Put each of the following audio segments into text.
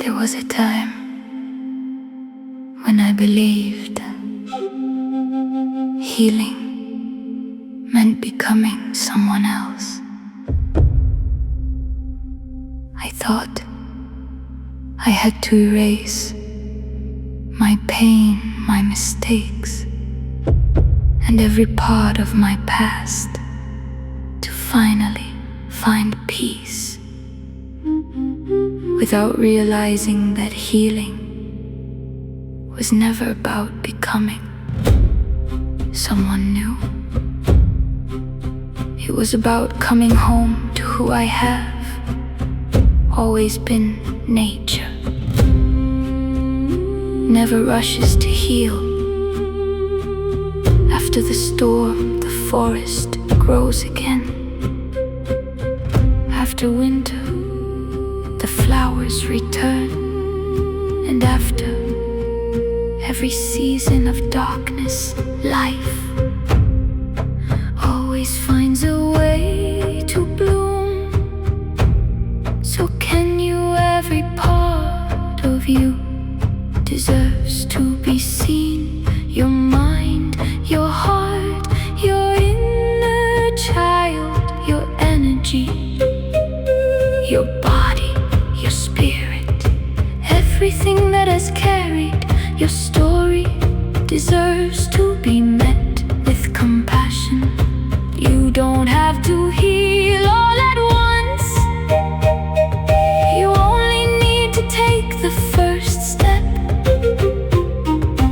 There was a time when I believed healing meant becoming someone else. I thought I had to erase my pain, my mistakes, and every part of my past to finally find peace, without realizing that healing was never about becoming someone new. It was about coming home to who I have always been: nature. Never rushes to heal. After the storm, the forest grows again. After winter, the flowers return. And after every season of darkness, life always finds a way to bloom. So can you? Every part of you deserves to be seen. Your mind, your heart, your inner child, your energy, your body, your spirit, everything that has carried your story deserves to be met with compassion. You don't have to heal all at once. You only need to take the first step,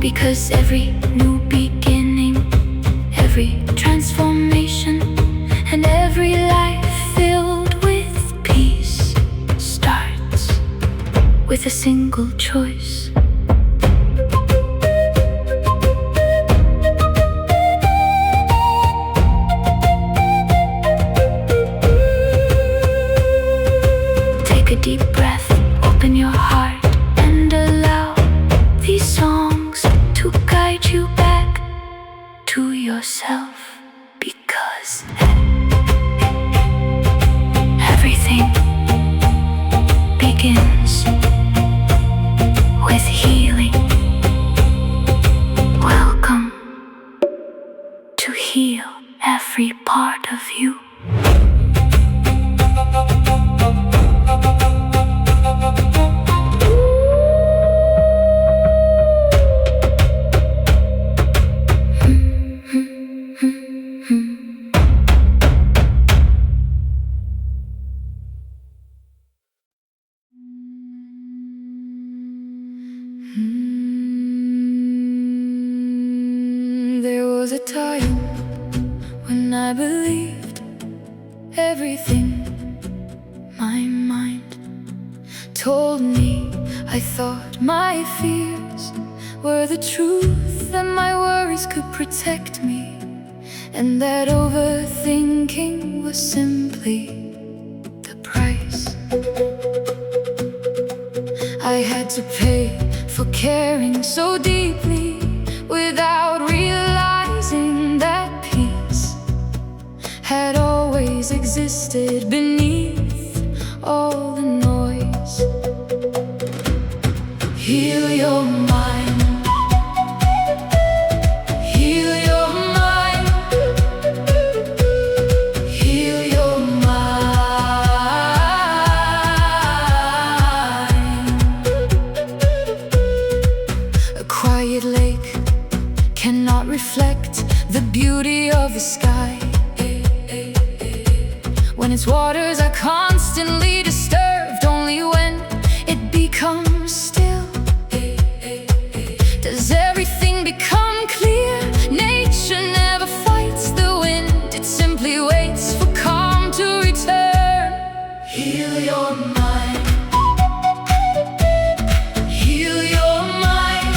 because every new beginning, every transformation, and every life filled with peace starts with a single choice. Take a deep breath, open your heart, and allow these songs to guide you back to yourself. Because everything begins with healing. Welcome to heal every part of you. There was a time when I believed everything my mind told me. I thought my fears were the truth, and my worries could protect me, and that overthinking was simply the price I had to pay for caring so deeply, without realizing that peace had always existed beneath all the noise. Heal your mind. Heal your mind. Heal your mind. A quiet lake cannot reflect the beauty of the sky when its waters are constantly disturbed. Only when it becomes still does everything become clear. Nature never fights the wind, it simply waits for calm to return. Heal your mind. Heal your mind.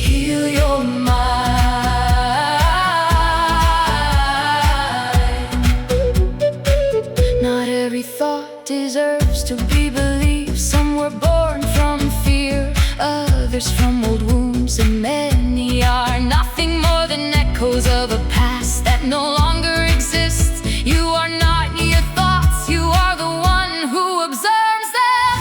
Heal your mind. Not every thought deserves to be believed. Some were born from fear, others from old wounds, and many are nothing more than echoes of a past that no longer exists. You are not your thoughts, you are the one who observes them.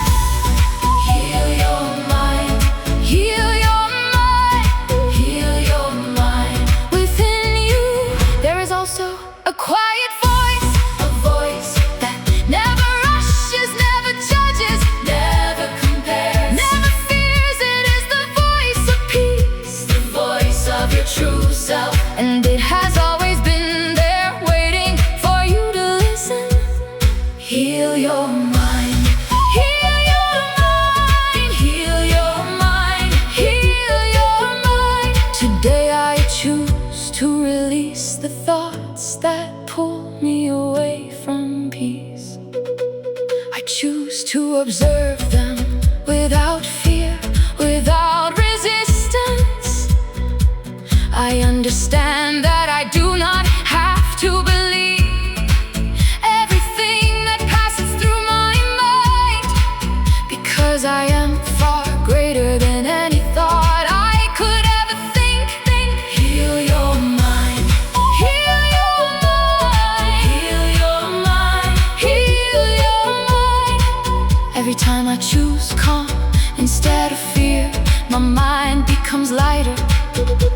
to observe them without fear, without resistance. I understand that I do not have to believe everything that passes through my mind, because I am far greater than any thought I could ever think. Heal your mind, heal your mind, heal your mind, heal your mind. Every time I choose calm instead of fear, my mind becomes lighter.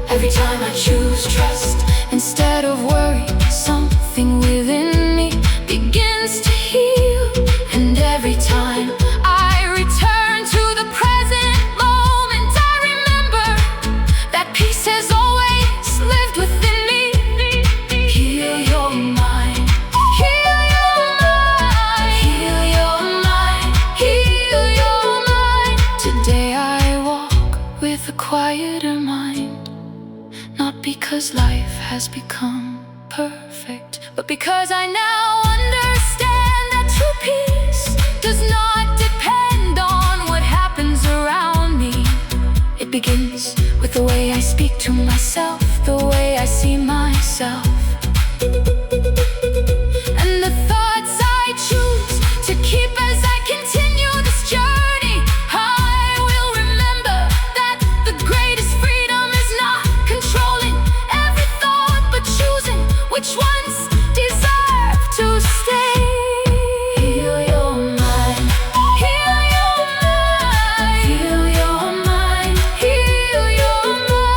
Every time I choose trust instead of worry, something within me begins to heal. And every time I return to the present moment, I remember that peace has always lived within me. Heal your mind, heal your mind, heal your mind, heal your mind. Today I walk with a quieter mind, not because life has become perfect, but because I now understand that true peace does not depend on what happens around me. It begins with the way I speak to myself, the way I see myself, and the thoughts I choose to keep as I continue this journey. I will remember that the greatest freedom is not controlling every thought, but choosing which ones deserve to stay. Heal your mind, heal your mind, heal your mind, heal your mind.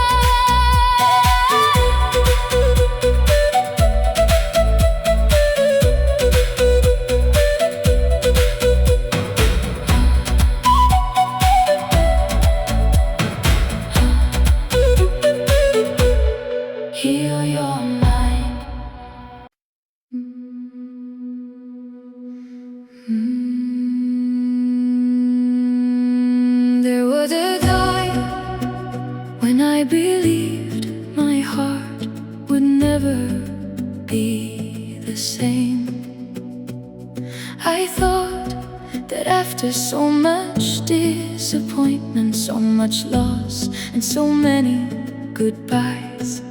Heal your mind. There was a time when I believed my heart would never be the same. I thought that after so much disappointment, so much loss, and so many goodbyes,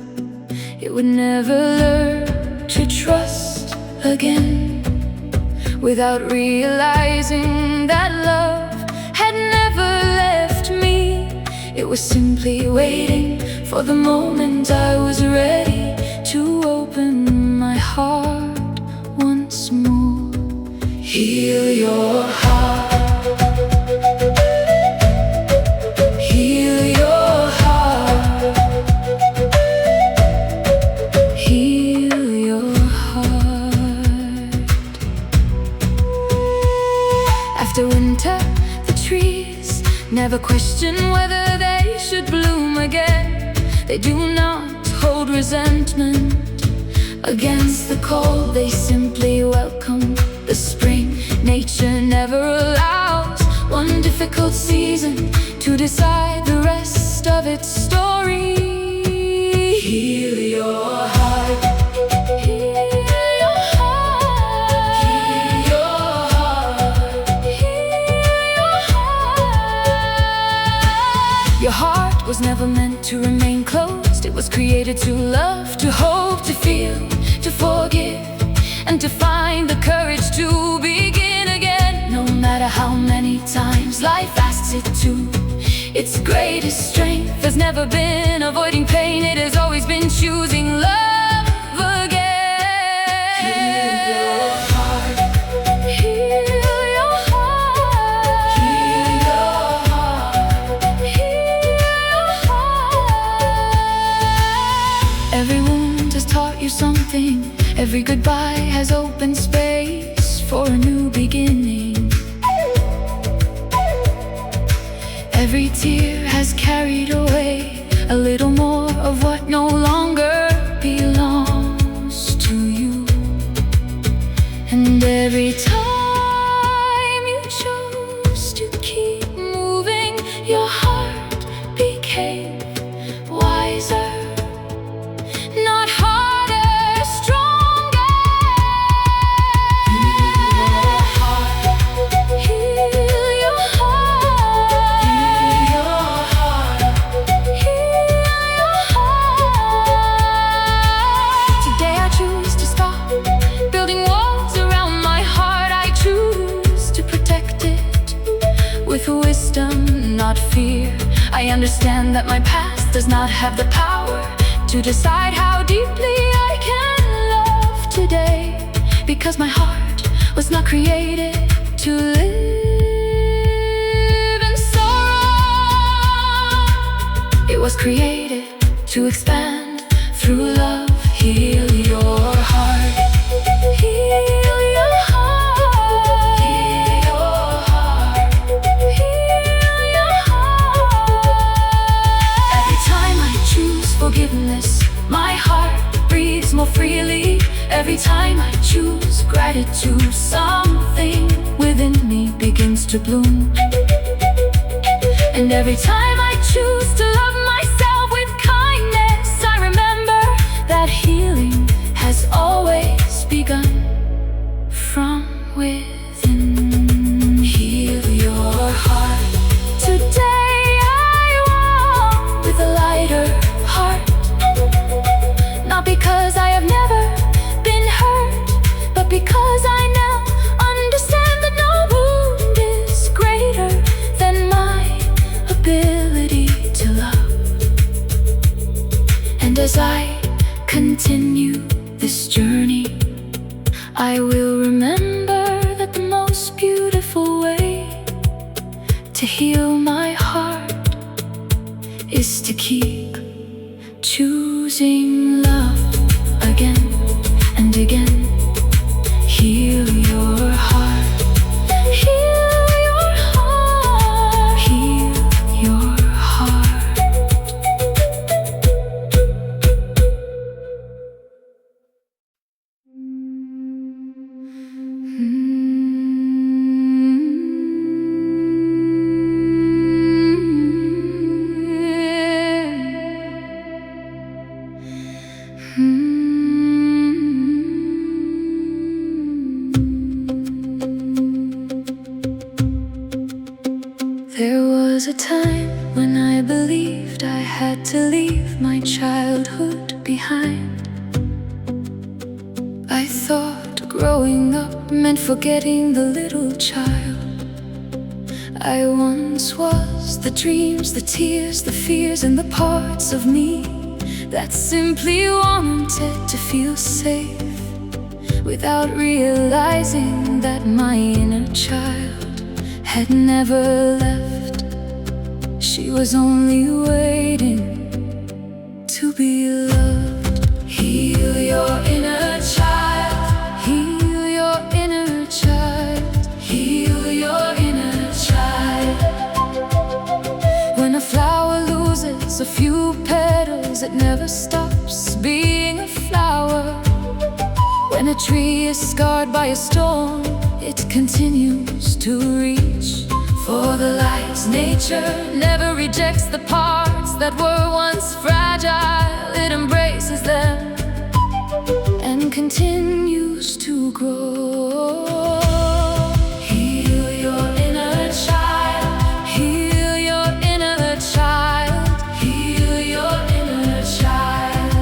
it would never learn to trust again. Without realizing that love had never left me, it was simply waiting for the moment I was ready to open my heart once more. Heal your heart, heal your heart, heal your heart. After winter, the trees never question whether they should bloom again. They do not hold resentment against the cold, they simply welcome the spring. Nature never allows one difficult season to decide the rest of its story. Heal your heart, heal your heart, heal your heart, heal your heart. Your heart was never meant to remain closed. It was created to love, to hope, to feel, to forgive, and to find the courage to begin again. No matter how many times life asks it to, its greatest strength has never been avoiding pain. It has always been choosing love again. Heal your heart, heal your heart, heal your heart, heal your heart. Every wound has taught you something. Every goodbye has opened space for a new beginning. Every tear has carried away a little more of what no longer belongs to you. And every time you chose to keep moving, your heart became wiser, not harder, stronger. Heal your heart, heal I understand that my past does not have the power to decide how deeply I can love today, because my heart was not created to live in sorrow. It was created to expand through love. Heal your heart. Heal your heart. Heal your heart. Heal your heart. Every time I choose forgiveness, my heart breathes more freely. Every time I choose gratitude, something within me begins to bloom. And every time I choose to love myself with kindness, I remember that healing has always begun from within. Heal your heart. Today I walk with a lighter heart, not because I have never been hurt, but because I now understand that no wound is greater than my ability to love. And as I continue this journey, I will remember that the most beautiful way to heal my heart is to keep choosing love again and again. Heal your heart. Heal your heart. Heal your heart. There was a time when I believed I had to leave my childhood behind. I thought growing up meant forgetting the little child I once was. The dreams, the tears, the fears, and the parts of me that simply wanted to feel safe, without realizing that my inner child had never left. She was only waiting to be loved. Heal your inner child. Heal your inner child. Heal your inner child. When a flower loses a few petals, it never stops being a flower. When a tree is scarred by a storm, it continues to reach for the light. Nature never rejects the parts that were once fragile. It embraces them and continues to grow. Heal your inner child. Heal your inner child. Heal your inner child.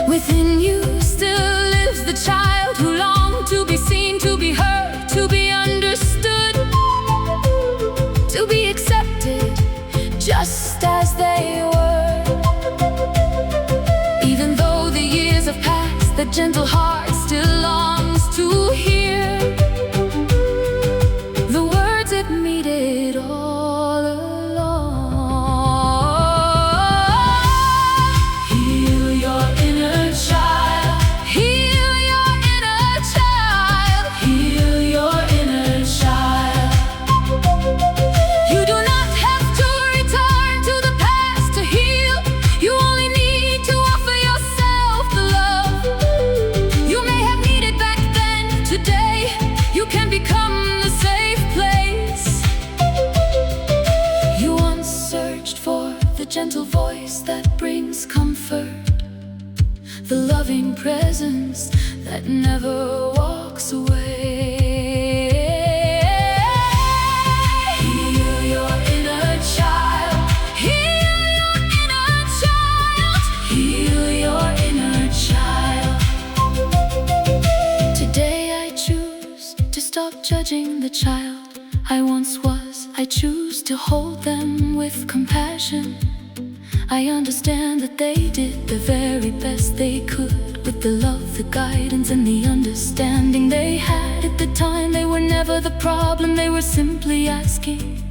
Within you still lives the child who longed to be seen, to be heard, to be understood, to be accepted just as they were. Even though the years have passed, the gentle heart still longs to hear the words it needed all along. Heal your inner child. Heal your inner child. Heal your inner child. You do not have to return to the past to heal. You only need to offer yourself the love you may have needed back then. Today, you can become the safe place. You once searched for the gentle voice that brings comfort, the loving presence that never walks away. Heal your inner child. Heal your inner child. Heal your inner child. Today I choose to stop judging the child I once was, I choose to hold them with compassion. I understand that they did the very best they could with the love, the guidance, and the understanding they had at the time. They were never the problem, they were simply asking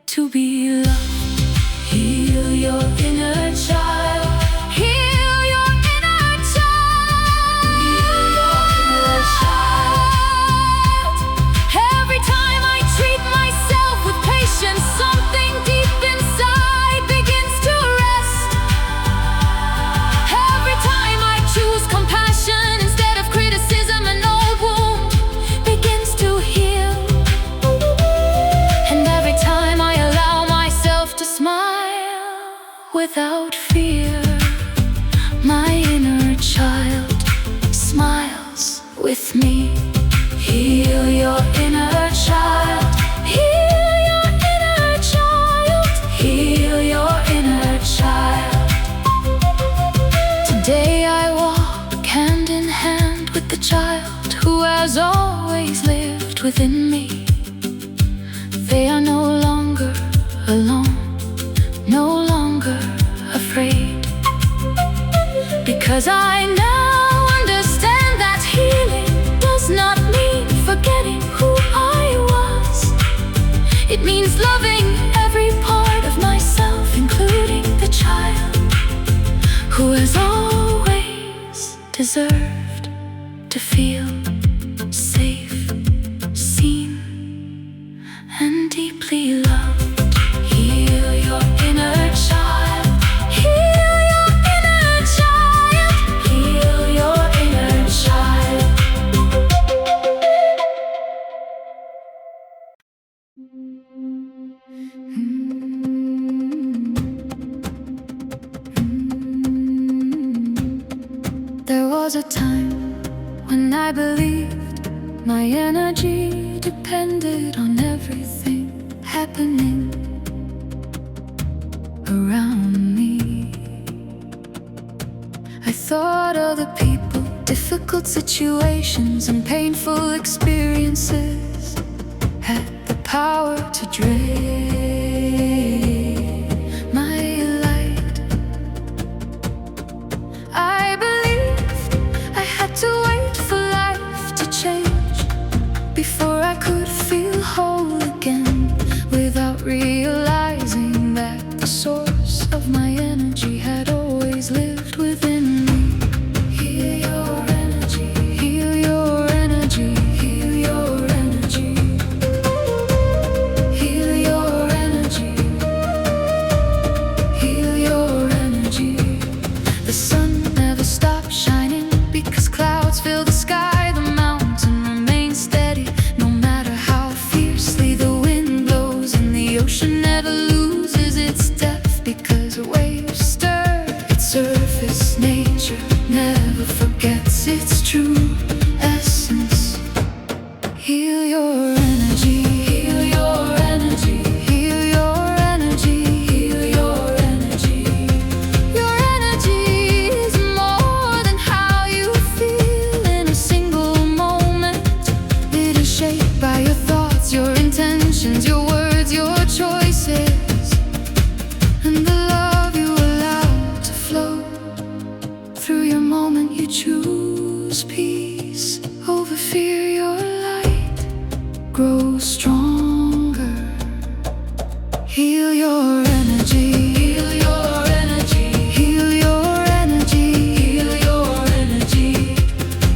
to be loved. Heal your inner child. Heal your inner child. Heal your inner child. Every time I treat myself with patience, something deep inside begins to rest. Every time I choose compassion instead of criticism, an old wound begins to heal. And every time I allow myself to smile without fear, my inner child smiles with me. Heal your inner child. Heal your inner child. Heal your inner child. Today I walk hand in hand with the child who has always lived within me. They are no longer alone, no longer afraid, because I now understand that healing does not mean forgetting who I was. It means loving every part of myself, including the child who has always deserved to feel safe, seen, and deeply loved. Heal your inner child. Heal your inner child. Heal your inner child. There was a time when I believed my energy depended on everything happening around me. I thought other people, difficult situations, and painful experiences had the power to drain my light. I believed I had to wait for life to change before I could feel whole again, without realizing that the source of my energy had always lived within me. Heal your energy. Heal your energy. Heal your energy. Heal your energy. Heal your energy. The sun never stops shining because clouds fill the sky. The mountain remains steady no matter how fiercely the wind blows, and the ocean never loses its depth because waves stir its surface. Nature never forgets its true essence. Heal your energy. Heal your energy. Heal your energy. Heal your energy. Your energy is more than how you feel in a single moment. It is shaped by your thoughts, your intentions, your words, your choices, and the love you allow to flow through your moment. You choose peace over fear. Your light grows stronger. Heal your energy. Heal your energy. Heal your energy. Heal your energy.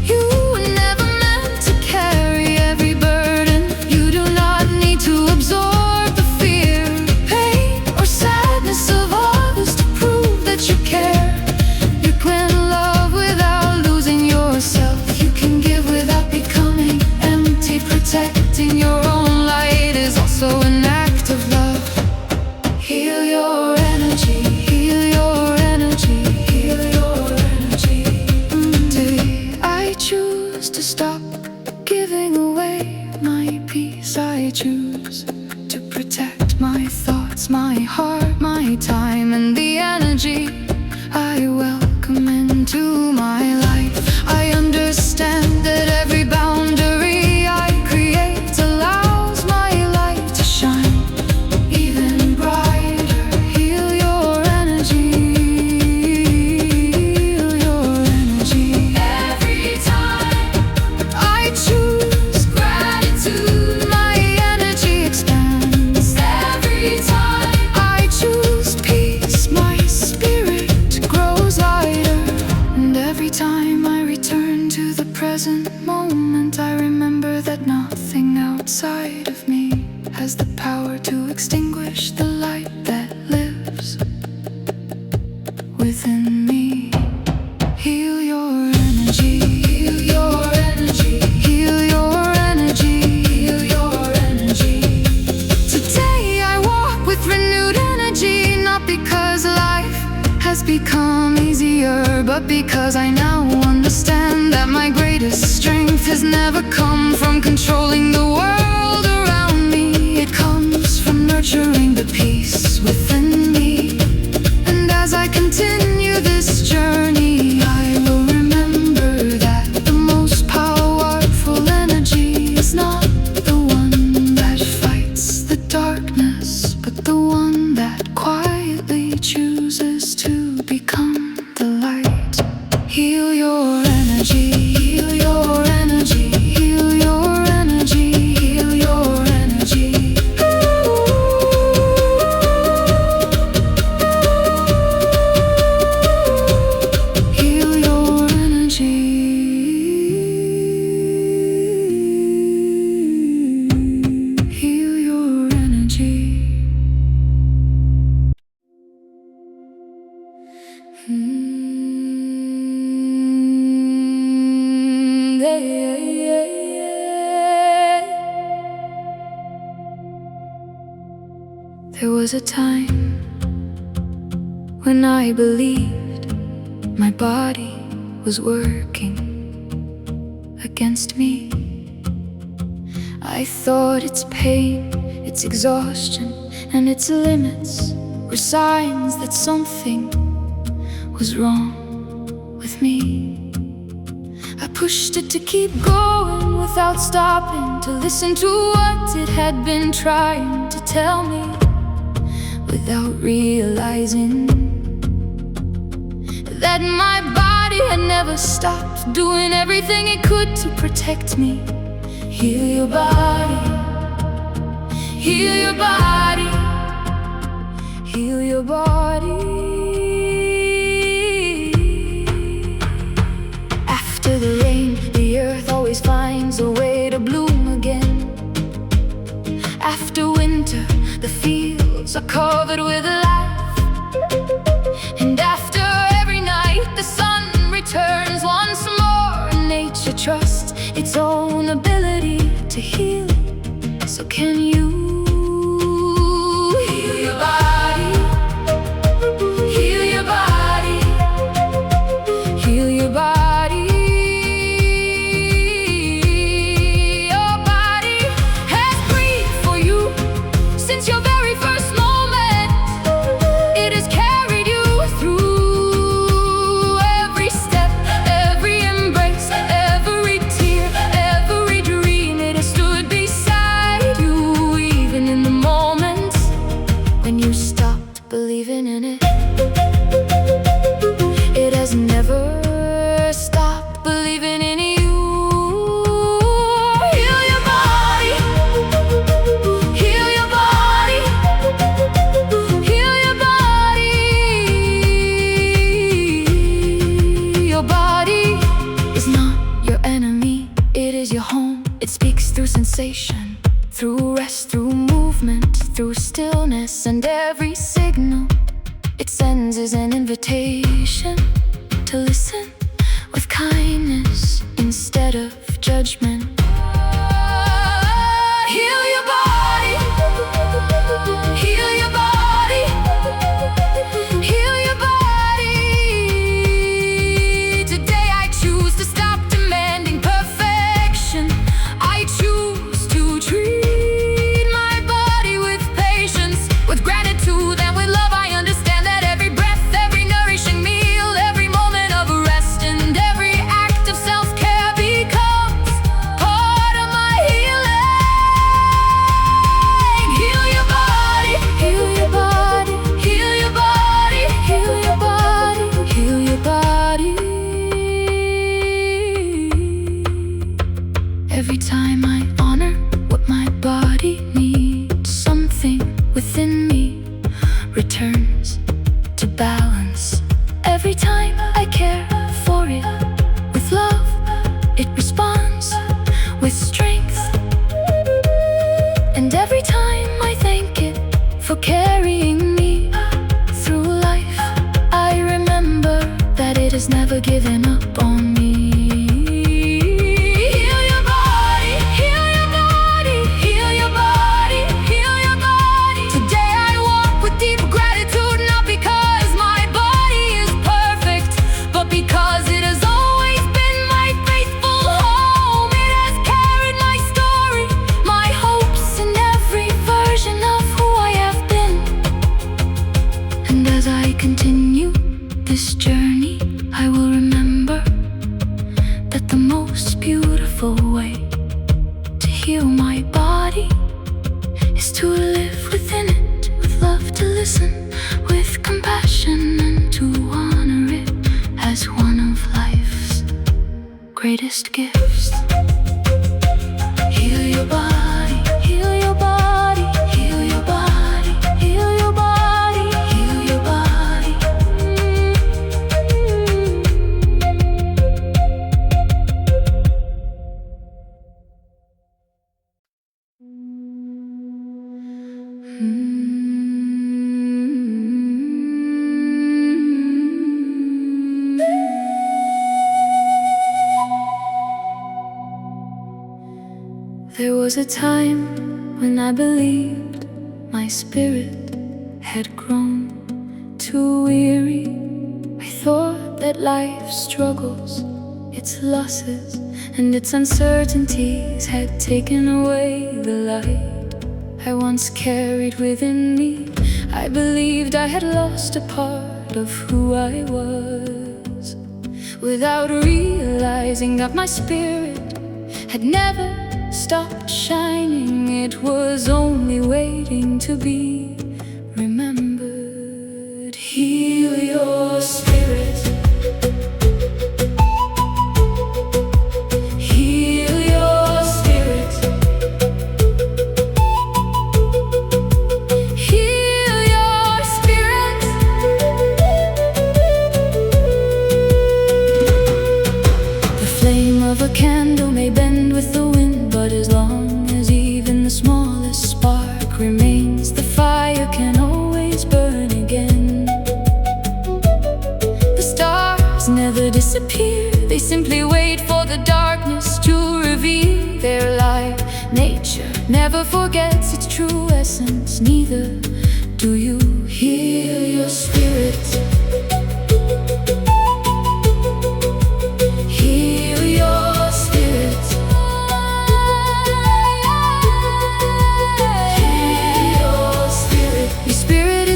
You were never meant to carry every burden. You do not need to absorb the fear, pain, or sadness of others to prove that you care. You can love without losing yourself. You can give without becoming empty. Protecting your own light is also an act of love. Heal your energy. Heal your energy. Heal your energy. Today I choose to stop giving away my peace. I choose to protect my thoughts, my heart, my time, and the energy I welcome into my life. I understand that every boundary I create allows my light to shine. moment I remember that nothing outside of me has the power to extinguish the light that lives within me. Heal your energy, heal your energy, heal your energy, heal your energy. Today I walk with renewed energy, not because life has become easier, but because I now understand that my greatest strength has never come from controlling the world around me. It comes from nurturing the peace within me. And as I continue this journey, I will remember that the most powerful energy is not the one that fights the darkness, but the one that quietly chooses to become the light. Heal your energy, heal your energy, heal your energy, heal your energy. Heal your energy. Heal your energy. There was a time when I believed my body was working against me. I thought its pain, its exhaustion, and its limits were signs that something was wrong with me. I pushed it to keep going without stopping to listen to what it had been trying to tell me, without realizing that my body had never stopped doing everything it could to protect me. Heal your body, heal your body, heal your body. After the rain, the earth always finds a way to bloom again. After winter, the fields are covered with life. And after every night, the sun returns once more. And nature trusts its own ability to heal. So can you heal your body? Heal your body. Heal your body. Your body has breathed for you since your very first moment. It has carried you through every step, every embrace, every tear, every dream. It has stood beside you, even in the moments when you stopped believing in it. It has never stopped believing in you. Heal your body. Heal your body. Heal your body. Your body is not your enemy. It is your home. It speaks through sensation, through rest, through movement, through stillness, and every signal it sends is an invitation to listen with kindness instead of judgment. Heal your body. Heal your body. Heal your body. Today I choose to stop demanding perfection. I choose to treat my body with patience, with gratitude, and with love. I understand that every breath, every nourishing meal, every moment of rest, and every act of self-care becomes part of my healing. Heal your body. Heal your body. Heal your body. Heal your body. Heal your body. Every time I honor what my body needs, something within me returns to balance. Every time I care for it with love, it responds beautiful way to heal my body is to live within it, with love to listen, with compassion, and to honor it as one of life's greatest gifts. Heal your body, heal your body, heal your body, heal your body, heal your body. There was a time when I believed my spirit had grown too weary. I thought that life's struggles, its losses, and its uncertainties had taken away the light I once carried within me. I believed I had lost a part of who I was, without realizing that my spirit had never stopped shining. It was only waiting to be remembered. Heal your spirit. Heal your spirit. Heal your spirit. The flame of a candle may bend with the wind, but as long as even the smallest spark remains, the fire can always burn again. The stars never disappear, they simply wait for the darkness to reveal their light. Nature never forgets its true essence, neither do you. Heal your spirit. Heal your spirit.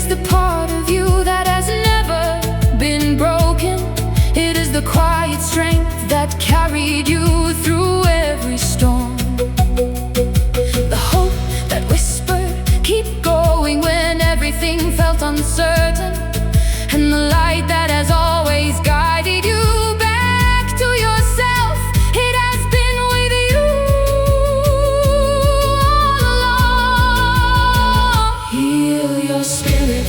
The part of you that has never been broken. It is the quiet strength that carried you through every storm. The hope that whispered, keep going when everything felt uncertain. And the light that has always guided you back to yourself. It has been with you all along. Heal your spirit.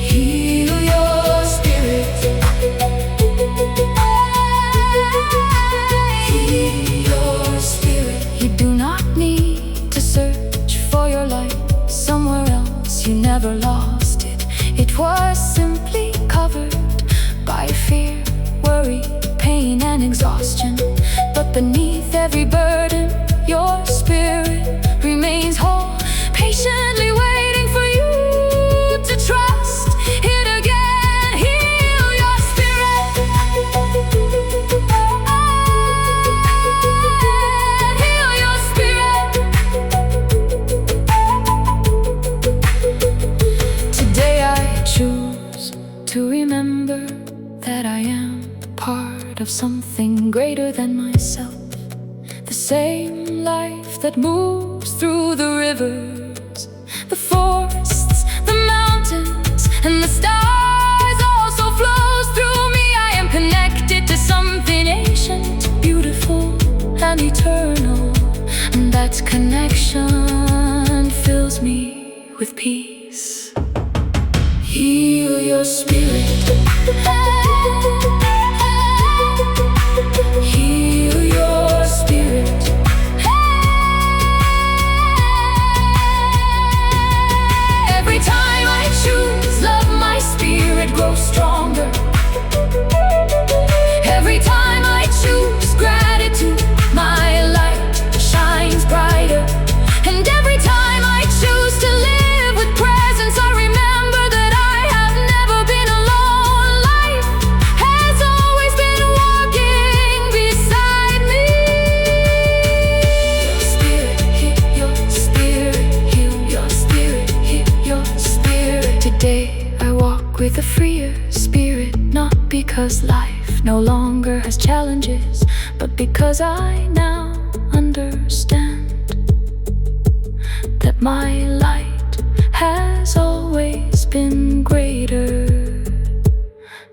Heal your spirit. Heal your spirit. You do not need to search for your light somewhere else. You never lost it. It was simply covered by fear, worry, pain, and exhaustion. But beneath every burden, your spirit remains whole, patiently waiting for you to trust it again. Heal your spirit. Heal your spirit. Today I choose to remember that I am part of something greater than myself. The same life that moves through the rivers, the forests, the mountains, and the stars also flows through me. I am connected to something ancient, beautiful, and eternal. And that connection fills me with peace. Heal your spirit. Heal your spirit. Every time I choose love, my spirit grows stronger. Every time I choose gratitude, my light shines brighter. And every time I choose to live with presence, I remember that I have never been alone. Life has always been walking beside me. Your spirit, heal your spirit, heal your spirit. Today I walk with a freer spirit, not because life no longer longer has challenges, but because I now understand that my light has always been greater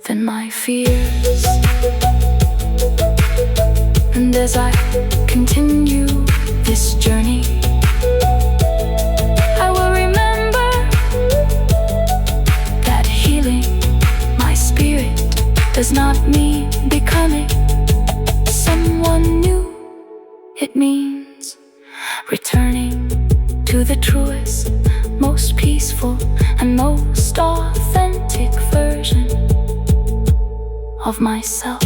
than my fears. And as I continue this journey, I will remember that healing my spirit does not mean becoming someone new. It means returning to the truest, most peaceful, and most authentic version of myself.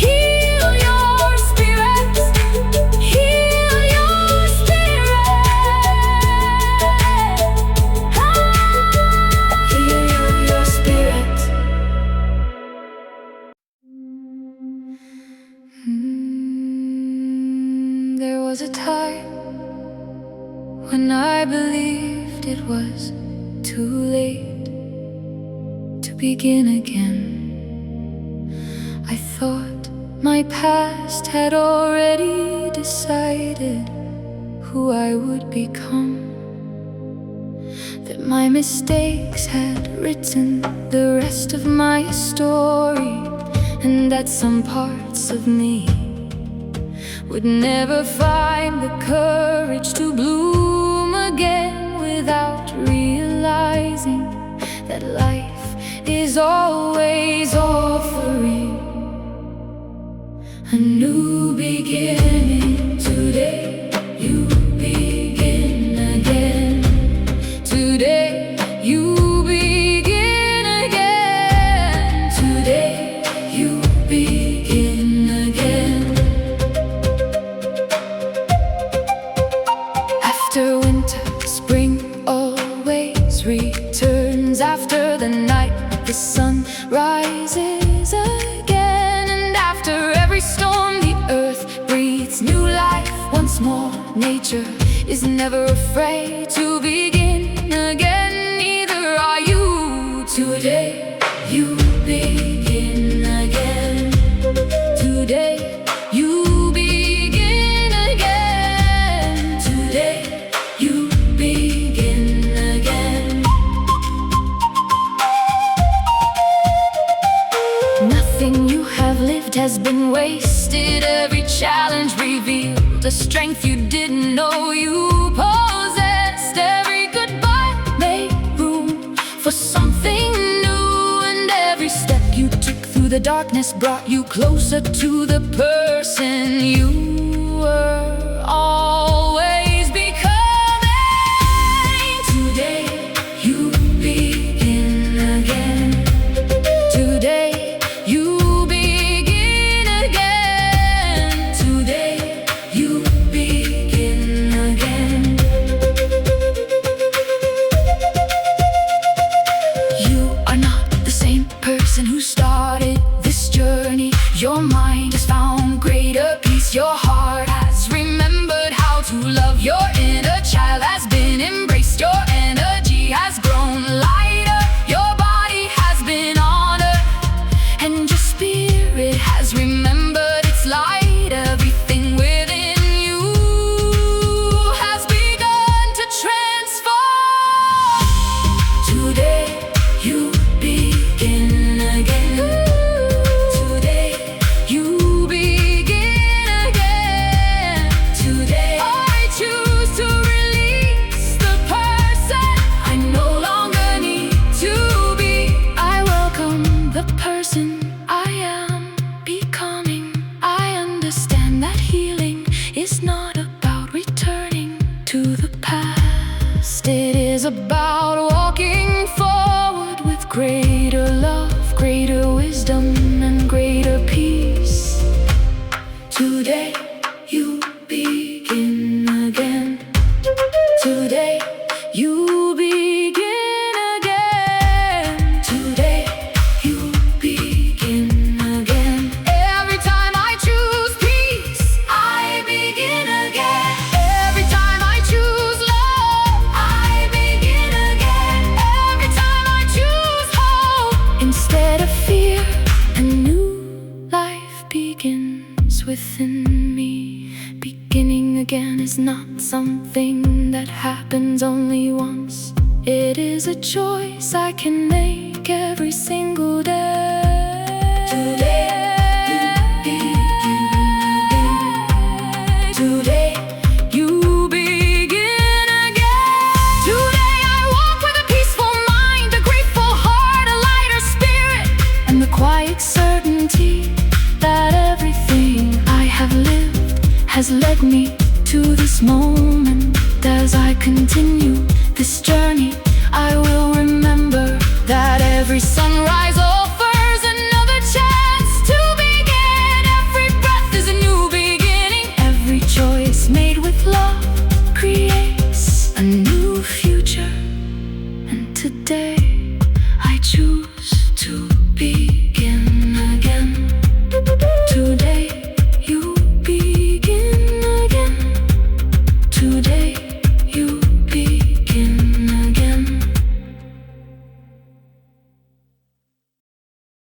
Heal your spirit. Heal your spirit. Heal your spirit. There was a time when I believed it was too late to begin again. I thought my past had already decided who I would become, that my mistakes had written the rest of my story, and that some parts of me would never find the courage to bloom again, without realizing that life is always offering a new beginning. Today you begin again. Today you begin again. Today you begin again. After winter, spring always returns. After the night, the sun rises again. And after every storm, the earth breathes new life once more. Nature is never afraid to begin again. Neither are you. Today you begin again. Today you begin again. Today you begin again. Nothing you have lived has been wasted. Every challenge revealed a strength you didn't know you possessed. Every goodbye made room for something new, and every step you took through the darkness brought you closer to the person you were always becoming. Today you begin again. Today you begin again. Today you begin again. You are not the same person who started this journey. Your mind has found greater peace. Your heart has remembered how to love. Your inner child has been embraced. Your energy has grown lighter. Your body has been honored, and your spirit has remembered its light. Everything within you has begun to transform. Today you begin again. Today you begin again. within me. Beginning again is not something that happens only once. It is a choice I can make every single day. Today you begin again. Today I walk with a peaceful mind, a grateful heart, a lighter spirit, and the quiet certainty that everything I have lived has led me to this moment. As I continue this journey, I will remember that every sunrise